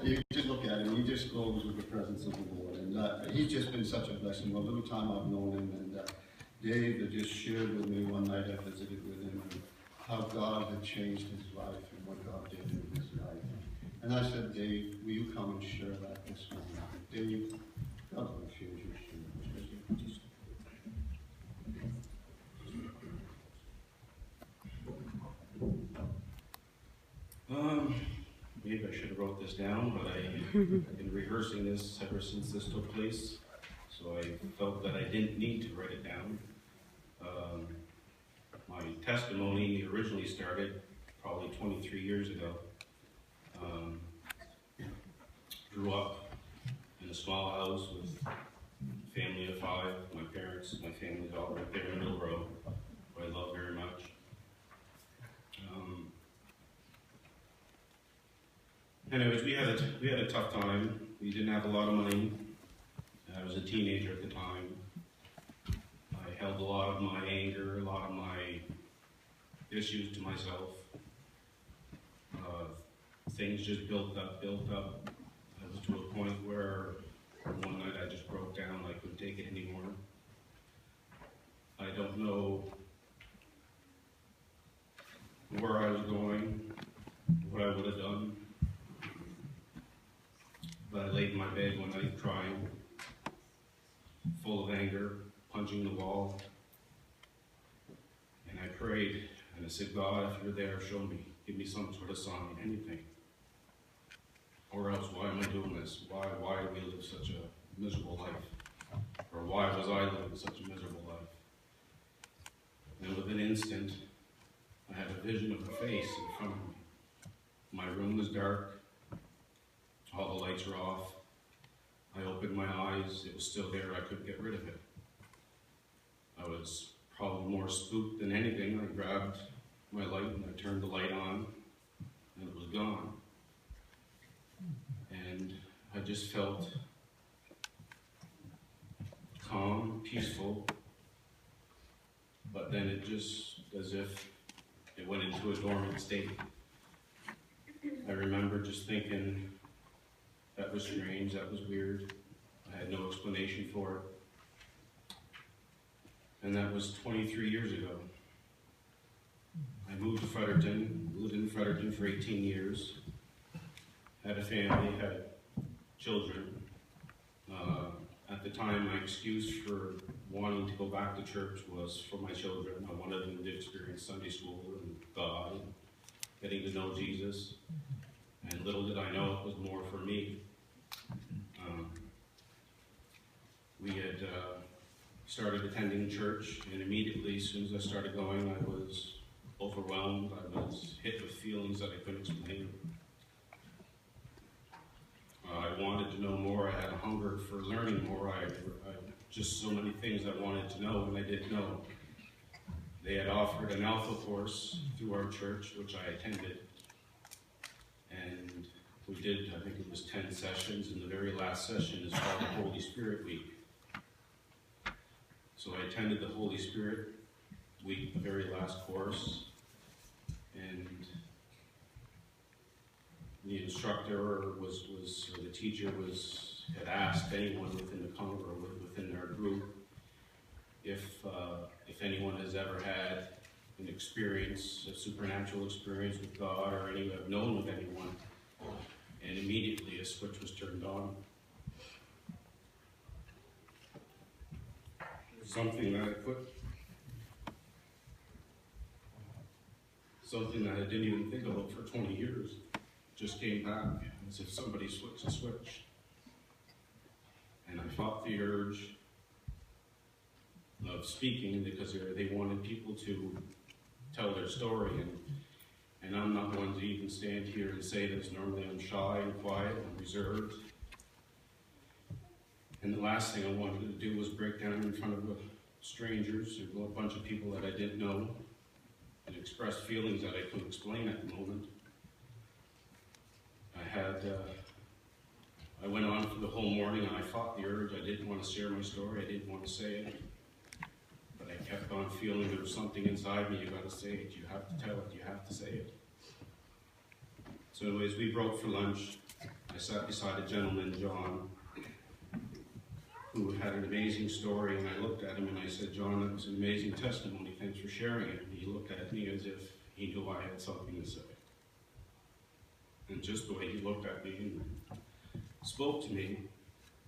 you just look at him, he just glows with the presence of the Lord. And he's just been such a blessing. The little time I've known him, and Dave had just shared with me one night I visited with him, and how God had changed his life and what God did in his life. And I said, Dave, will you come and share that this morning? Dave, God bless you as you share. Maybe I should have wrote this down, but I've been rehearsing this ever since this took place, so I felt that I didn't need to write it down. My testimony originally started probably 23 years ago. Grew up in a small house with a family of 5. My parents, my family's all right there in Middle Road, who I love very much. Anyways, we had a tough time. We didn't have a lot of money. I was a teenager at the time. I held a lot of my anger, a lot of my issues to myself. Things just built up. I was to a point where one night I just broke down. I couldn't take it anymore. I don't know where I was going, what I would have done. But I laid in my bed one night crying, full of anger, punching the wall. And I prayed, and I said, God, if you're there, show me. Give me some sort of sign, anything. Or else, why am I doing this? Why do we live such a miserable life? Or why was I living such a miserable life? And with an instant, I had a vision of a face in front of me. My room was dark. All the lights were off. I opened my eyes. It was still there. I couldn't get rid of it. I was probably more spooked than anything. I grabbed my light and I turned the light on, and it was gone. And I just felt calm, peaceful, but then it just, as if it went into a dormant state. I remember just thinking, that was strange, that was weird. I had no explanation for it. And that was 23 years ago. I moved to Fredericton, lived in Fredericton for 18 years. Had a family, had children. At the time, my excuse for wanting to go back to church was for my children. I wanted them to experience Sunday school and God, and getting to know Jesus. And little did I know it was more for me. We had started attending church, and immediately, as soon as I started going, I was overwhelmed. I was hit with feelings that I couldn't explain. I wanted to know more. I had a hunger for learning more. I just so many things I wanted to know, and I didn't know. They had offered an Alpha course through our church, which I attended. And we did, I think it was 10 sessions, and the very last session is called the Holy Spirit Week. So I attended the Holy Spirit Week, the very last course, and the instructor or the teacher had asked anyone within the congregation or within their group if anyone has ever had an experience, a supernatural experience with God, or any have known of anyone, and immediately a switch was turned on. Something that I didn't even think about for 20 years just came back as if somebody switched a switch. And I fought the urge of speaking because they wanted people to tell their story, and I'm not one to even stand here and say this. Normally I'm shy and quiet and reserved. And the last thing I wanted to do was break down in front of strangers, or a bunch of people that I didn't know, and express feelings that I couldn't explain at the moment. I went on for the whole morning, and I fought the urge. I didn't want to share my story. I didn't want to say it. But I kept on feeling there was something inside me. You got to say it. You have to tell it. You have to say it. So anyways, we broke for lunch. I I sat beside a gentleman, John, who had an amazing story, and I looked at him and I said, John, that was an amazing testimony, thanks for sharing it. And he looked at me as if he knew I had something to say. And just the way he looked at me and spoke to me,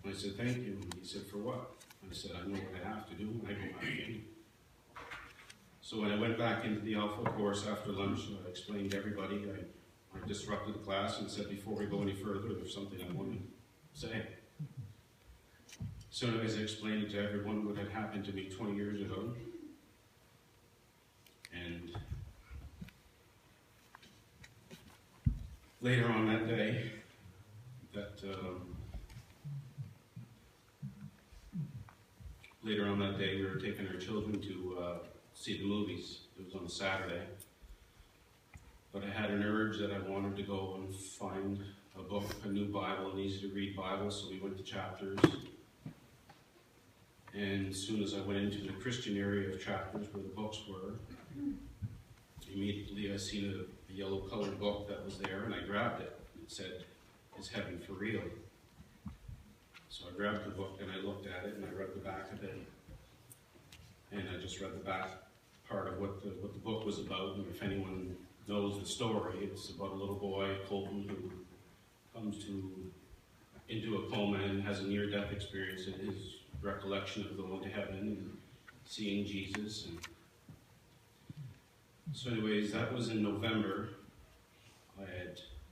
I said, thank you. And he said, for what? I said, I know what I have to do when I go back in. So when I went back into the Alpha course after lunch, I explained to everybody, I disrupted the class and said, before we go any further, there's something I want to say. So anyways, I explained to everyone what had happened to me 20 years ago. And later on that day, we were taking our children to see the movies. It was on a Saturday. But I had an urge that I wanted to go and find a book, a new Bible, an easy-to-read Bible, so we went to Chapters. And as soon as I went into the Christian area of Chapters where the books were, immediately I seen a yellow-colored book that was there, and I grabbed it. It said, "Is heaven for real?" So I grabbed the book and I looked at it and I read the back of it. And I just read the back part of what the book was about. And if anyone knows the story, it's about a little boy, Colton, who comes into a coma and has a near-death experience in his recollection of going to heaven and seeing Jesus. And so anyways, that was in November. I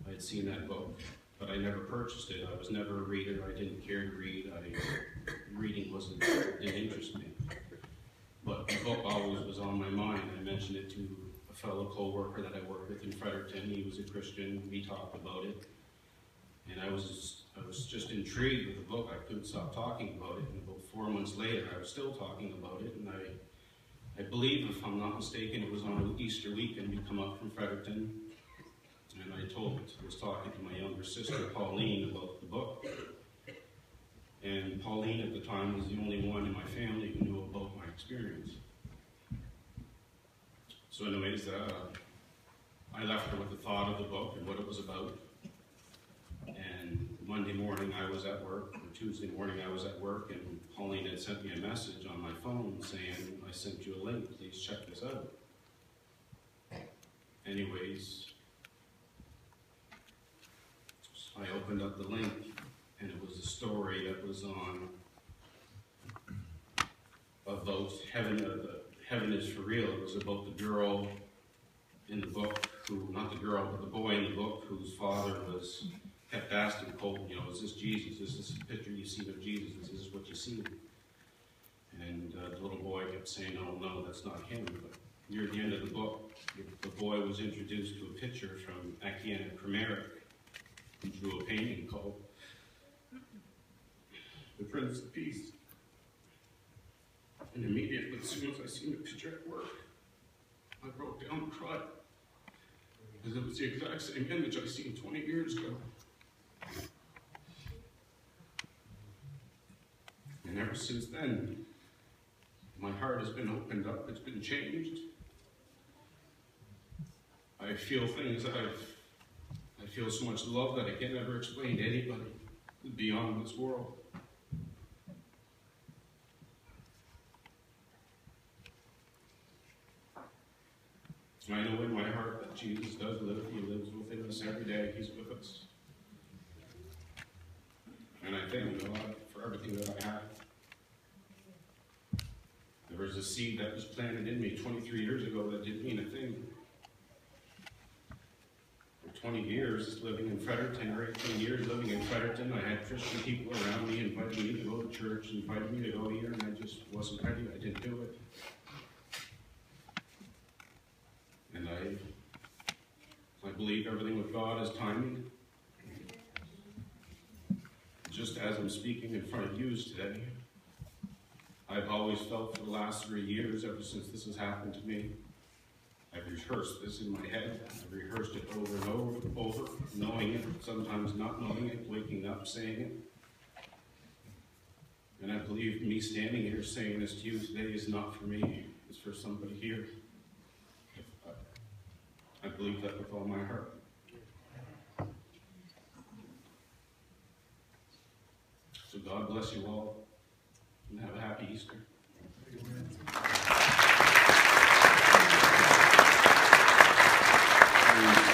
had seen that book, but I never purchased it. I was never a reader. I didn't care to read. Reading didn't interest me. But the book always was on my mind. I mentioned it to a fellow co-worker that I worked with in Fredericton. He was a Christian. We talked about it. And I was just intrigued with the book. I couldn't stop talking about it. And about 4 months later, I was still talking about it. And I believe, if I'm not mistaken, it was on Easter weekend we come up from Fredericton. And I was talking to my younger sister, Pauline, about the book. And Pauline at the time was the only one in my family who knew about my experience. So anyways, I left her with the thought of the book and what it was about. And Monday morning I was at work, or Tuesday morning I was at work, and Pauline had sent me a message on my phone saying, "I sent you a link, please check this out." Anyways, I opened up the link, and it was a story that was on about heaven. Heaven is for real. It was about the girl in the book not the girl, but the boy in the book whose father kept asking Colton, "Is this Jesus? Is this a picture you see of Jesus? Is this what you see?" And the little boy kept saying, "No, that's not him." But near the end of the book, the boy was introduced to a picture from Etienne Kramaric, who drew a painting called "The Prince of Peace." And immediately, as soon as I seen the picture at work, I broke down and cried. Because it was the exact same image I seen 20 years ago. And ever since then, my heart has been opened up, it's been changed. I feel things I feel so much love that I can never explain to anybody beyond this world. I know in my heart that Jesus does live. He lives within us every day. He's with us. And I thank God for everything that I have. There was a seed that was planted in me 23 years ago that didn't mean a thing. For 20 years living in Fredericton, or 18 years living in Fredericton, I had Christian people around me inviting me to go to church, inviting me to go here, and I just wasn't ready. I didn't do it. And I believe everything with God is timing. Just as I'm speaking in front of you today, I've always felt for the last 3 years, ever since this has happened to me, I've rehearsed this in my head. I've rehearsed it over and over, knowing it, sometimes not knowing it, waking up saying it. And I believe me standing here saying this to you today is not for me, it's for somebody here. I believe that with all my heart. God bless you all, and have a happy Easter. Amen.